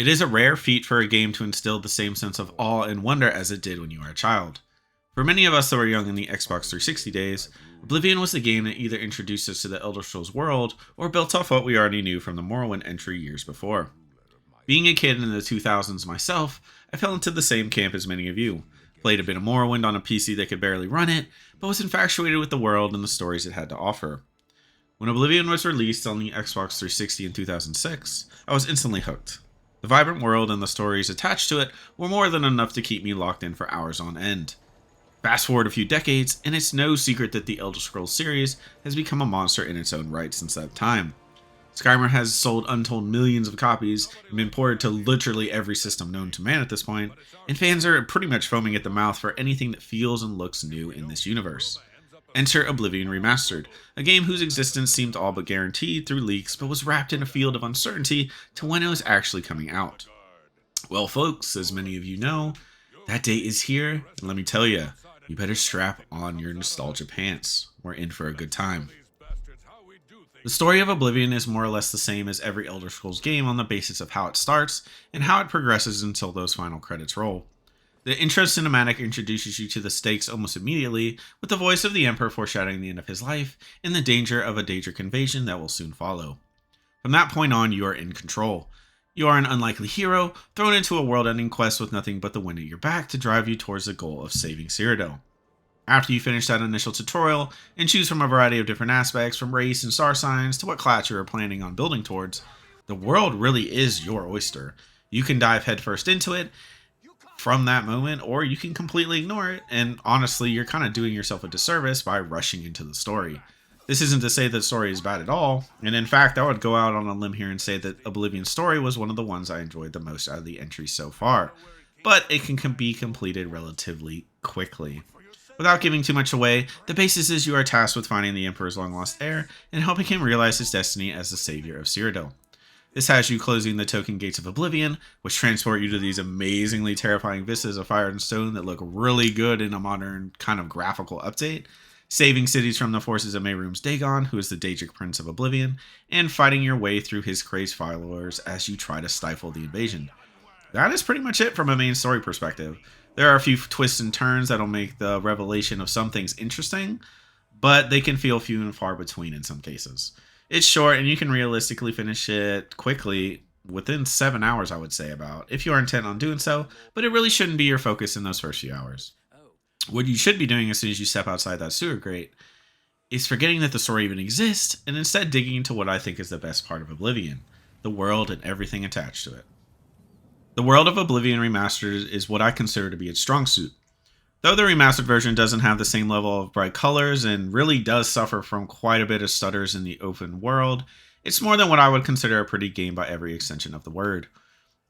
It is a rare feat for a game to instill the same sense of awe and wonder as it did when you were a child. For many of us that were young in the Xbox 360 days, Oblivion was the game that either introduced us to the Elder Scrolls world or built off what we already knew from the Morrowind entry years before. Being a kid in the 2000s myself, I fell into the same camp as many of you. Played a bit of Morrowind on a PC that could barely run it, but was infatuated with the world and the stories it had to offer. When Oblivion was released on the Xbox 360 in 2006, I was instantly hooked. The vibrant world and the stories attached to it were more than enough to keep me locked in for hours on end. Fast forward a few decades, and it's no secret that the Elder Scrolls series has become a monster in its own right since that time. Skyrim has sold untold millions of copies and been ported to literally every system known to man at this point, and fans are pretty much foaming at the mouth for anything that feels and looks new in this universe. Enter Oblivion Remastered, a game whose existence seemed all but guaranteed through leaks but was wrapped in a field of uncertainty to when it was actually coming out. Well folks, as many of you know, that day is here, and let me tell you, you better strap on your nostalgia pants. We're in for a good time. The story of Oblivion is more or less the same as every Elder Scrolls game on the basis of how it starts and how it progresses until those final credits roll. The intro cinematic introduces you to the stakes almost immediately, with the voice of the Emperor foreshadowing the end of his life and the danger of a Daedric invasion that will soon follow. From that point on, you are in control. You are an unlikely hero, thrown into a world-ending quest with nothing but the wind at your back to drive you towards the goal of saving Cyrodiil. After you finish that initial tutorial, and choose from a variety of different aspects, from race and star signs to what class you are planning on building towards, the world really is your oyster. You can dive headfirst into it from that moment, or you can completely ignore it, and honestly, you're kind of doing yourself a disservice by rushing into the story. This isn't to say that the story is bad at all, and in fact, I would go out on a limb here and say that Oblivion's story was one of the ones I enjoyed the most out of the entries so far, but it can be completed relatively quickly. Without giving too much away, the basis is you are tasked with finding the Emperor's long-lost heir and helping him realize his destiny as the savior of Cyrodiil. This has you closing the token gates of Oblivion, which transport you to these amazingly terrifying vistas of fire and stone that look really good in a modern kind of graphical update, saving cities from the forces of Mehrunes Dagon, who is the Daedric Prince of Oblivion, and fighting your way through his crazed followers as you try to stifle the invasion. That is pretty much it from a main story perspective. There are a few twists and turns that'll make the revelation of some things interesting, but they can feel few and far between in some cases. It's short and you can realistically finish it quickly within 7 hours, I would say, about, if you are intent on doing so, but it really shouldn't be your focus in those first few hours. What you should be doing as soon as you step outside that sewer grate is forgetting that the story even exists and instead digging into what I think is the best part of Oblivion, the world and everything attached to it. The world of Oblivion Remastered is what I consider to be its strong suit. Though the remastered version doesn't have the same level of bright colors and really does suffer from quite a bit of stutters in the open world, it's more than what I would consider a pretty game by every extension of the word.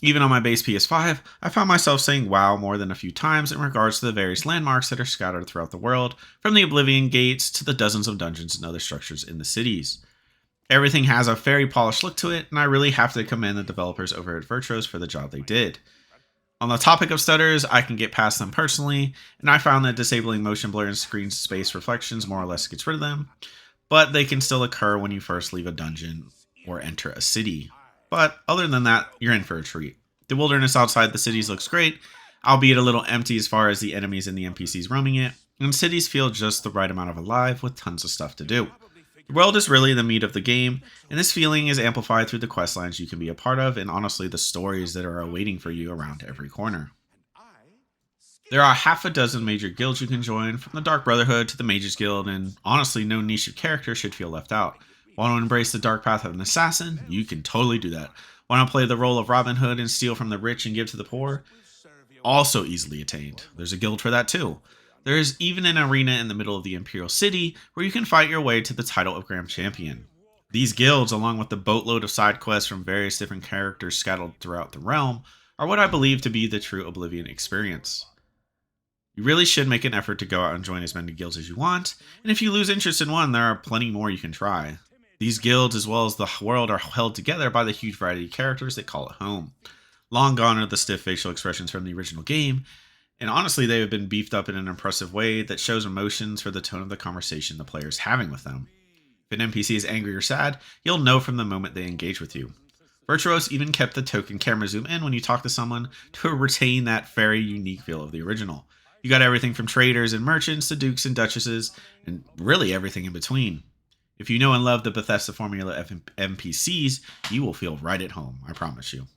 Even on my base PS5, I found myself saying wow more than a few times in regards to the various landmarks that are scattered throughout the world, from the Oblivion Gates to the dozens of dungeons and other structures in the cities. Everything has a very polished look to it, and I really have to commend the developers over at Virtuos for the job they did. On the topic of stutters, I can get past them personally, and I found that disabling motion blur and screen space reflections more or less gets rid of them, but they can still occur when you first leave a dungeon or enter a city. But other than that, you're in for a treat. The wilderness outside the cities looks great, albeit a little empty as far as the enemies and the NPCs roaming it, and cities feel just the right amount of alive with tons of stuff to do. The world is really the meat of the game, and this feeling is amplified through the questlines you can be a part of, and honestly the stories that are awaiting for you around every corner. There are half a dozen major guilds you can join, from the Dark Brotherhood to the Mages Guild, and honestly no niche of character should feel left out. Want to embrace the dark path of an assassin? You can totally do that. Want to play the role of Robin Hood and steal from the rich and give to the poor? Also easily attained. There's a guild for that too. There is even an arena in the middle of the Imperial City where you can fight your way to the title of Grand Champion. These guilds, along with the boatload of side quests from various different characters scattered throughout the realm, are what I believe to be the true Oblivion experience. You really should make an effort to go out and join as many guilds as you want, and if you lose interest in one, there are plenty more you can try. These guilds, as well as the world, are held together by the huge variety of characters that call it home. Long gone are the stiff facial expressions from the original game, and honestly, they have been beefed up in an impressive way that shows emotions for the tone of the conversation the player is having with them. If an NPC is angry or sad, you'll know from the moment they engage with you. Virtuos even kept the token camera zoom in when you talk to someone to retain that very unique feel of the original. You got everything from traders and merchants to dukes and duchesses, and really everything in between. If you know and love the Bethesda formula of NPCs, you will feel right at home, I promise you.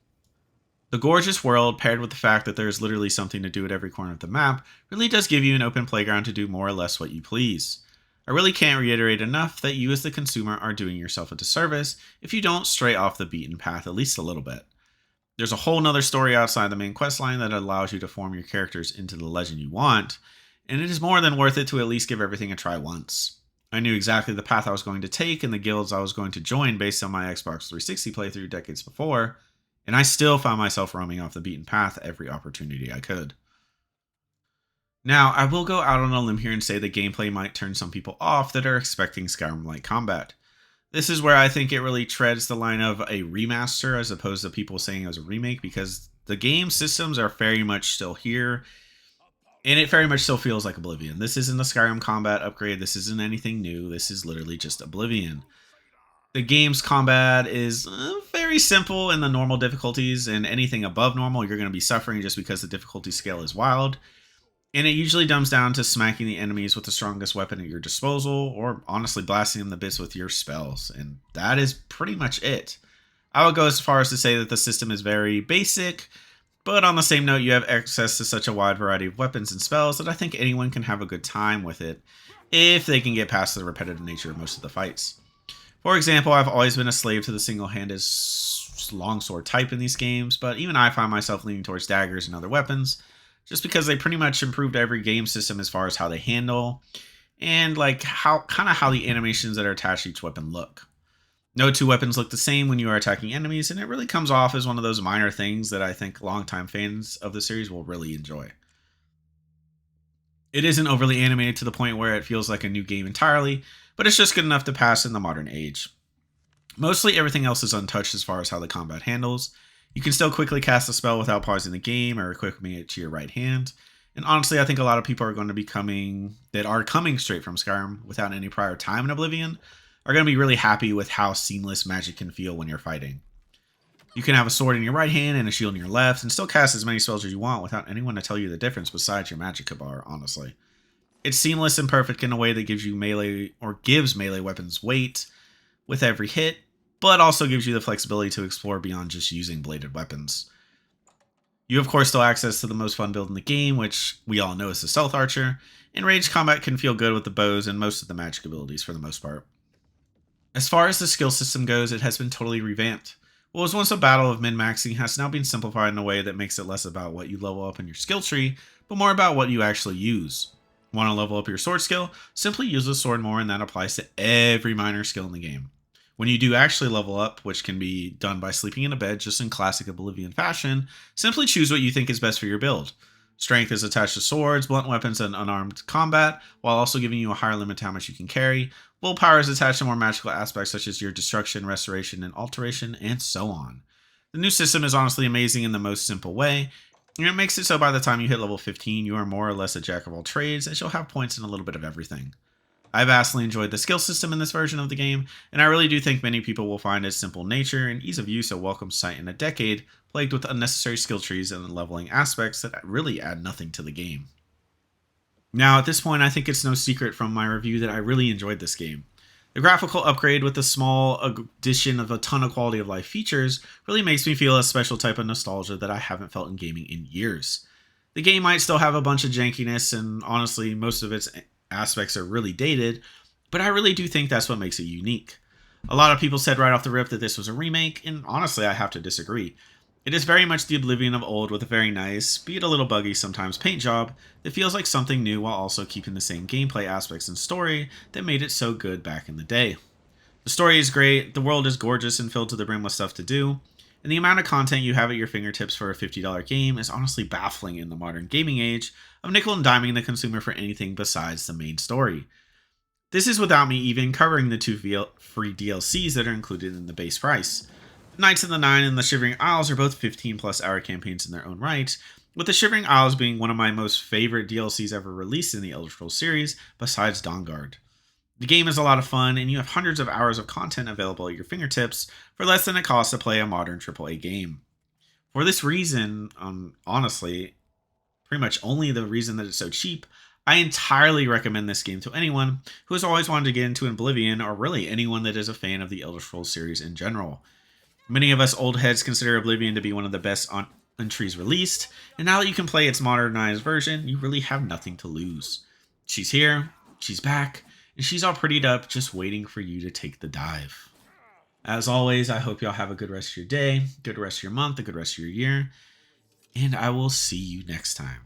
The gorgeous world, paired with the fact that there is literally something to do at every corner of the map, really does give you an open playground to do more or less what you please. I really can't reiterate enough that you as the consumer are doing yourself a disservice if you don't stray off the beaten path at least a little bit. There's a whole nother story outside the main questline that allows you to form your characters into the legend you want, and it is more than worth it to at least give everything a try once. I knew exactly the path I was going to take and the guilds I was going to join based on my Xbox 360 playthrough decades before, and I still found myself roaming off the beaten path every opportunity I could. Now, I will go out on a limb here and say the gameplay might turn some people off that are expecting Skyrim-like combat. This is where I think it really treads the line of a remaster as opposed to people saying it was a remake, because the game systems are very much still here, and it very much still feels like Oblivion. This isn't a Skyrim combat upgrade, this isn't anything new, this is literally just Oblivion. The game's combat is very simple in the normal difficulties, and anything above normal you're going to be suffering just because the difficulty scale is wild. And it usually dumbs down to smacking the enemies with the strongest weapon at your disposal, or honestly blasting them to bits with your spells, and that is pretty much it. I would go as far as to say that the system is very basic, but on the same note, you have access to such a wide variety of weapons and spells that I think anyone can have a good time with it, if they can get past the repetitive nature of most of the fights. For example, I've always been a slave to the single-handed longsword type in these games, but even I find myself leaning towards daggers and other weapons, just because they pretty much improved every game system as far as how they handle, and like how the animations that are attached to each weapon look. No two weapons look the same when you are attacking enemies, and it really comes off as one of those minor things that I think longtime fans of the series will really enjoy. It isn't overly animated to the point where it feels like a new game entirely, but it's just good enough to pass in the modern age. Mostly everything else is untouched as far as how the combat handles. You can still quickly cast a spell without pausing the game or equipping it to your right hand. And honestly, I think a lot of people are going to be coming straight from Skyrim without any prior time in Oblivion are going to be really happy with how seamless magic can feel when you're fighting. You can have a sword in your right hand and a shield in your left and still cast as many spells as you want without anyone to tell you the difference besides your magic bar, honestly. It's seamless and perfect in a way that gives melee weapons weight with every hit, but also gives you the flexibility to explore beyond just using bladed weapons. You of course still access to the most fun build in the game, which we all know is the Stealth Archer, and ranged combat can feel good with the bows and most of the magic abilities for the most part. As far as the skill system goes, it has been totally revamped. What was once a battle of min-maxing has now been simplified in a way that makes it less about what you level up in your skill tree, but more about what you actually use. Want to level up your sword skill? Simply use the sword more, and that applies to every minor skill in the game. When you do actually level up, which can be done by sleeping in a bed just in classic Oblivion fashion, simply choose what you think is best for your build. Strength is attached to swords, blunt weapons, and unarmed combat, while also giving you a higher limit to how much you can carry. Willpower is attached to more magical aspects such as your destruction, restoration, and alteration, and so on. The new system is honestly amazing in the most simple way, and it makes it so by the time you hit level 15, you are more or less a jack of all trades, as you'll have points in a little bit of everything. I vastly enjoyed the skill system in this version of the game, and I really do think many people will find its simple nature and ease of use a welcome sight in a decade plagued with unnecessary skill trees and leveling aspects that really add nothing to the game. Now, at this point, I think it's no secret from my review that I really enjoyed this game. The graphical upgrade with the small addition of a ton of quality of life features really makes me feel a special type of nostalgia that I haven't felt in gaming in years. The game might still have a bunch of jankiness, and honestly, most of its aspects are really dated, but I really do think that's what makes it unique. A lot of people said right off the rip that this was a remake, and honestly I have to disagree. It is very much the Oblivion of old with a very nice, be it a little buggy sometimes, paint job that feels like something new while also keeping the same gameplay aspects and story that made it so good back in the day. The story is great, the world is gorgeous and filled to the brim with stuff to do, and the amount of content you have at your fingertips for a $50 game is honestly baffling in the modern gaming age of nickel and diming the consumer for anything besides the main story. This is without me even covering the 2 free DLCs that are included in the base price. Knights of the Nine and the Shivering Isles are both 15 plus hour campaigns in their own right, with the Shivering Isles being one of my most favorite DLCs ever released in the Elder Scrolls series, besides Dawnguard. The game is a lot of fun, and you have hundreds of hours of content available at your fingertips for less than it costs to play a modern AAA game. For this reason, honestly, pretty much only the reason that it's so cheap, I entirely recommend this game to anyone who has always wanted to get into Oblivion, or really anyone that is a fan of the Elder Scrolls series in general. Many of us old heads consider Oblivion to be one of the best entries released, and now that you can play its modernized version, you really have nothing to lose. She's here, she's back, and she's all prettied up, just waiting for you to take the dive. As always, I hope y'all have a good rest of your day, good rest of your month, a good rest of your year, and I will see you next time.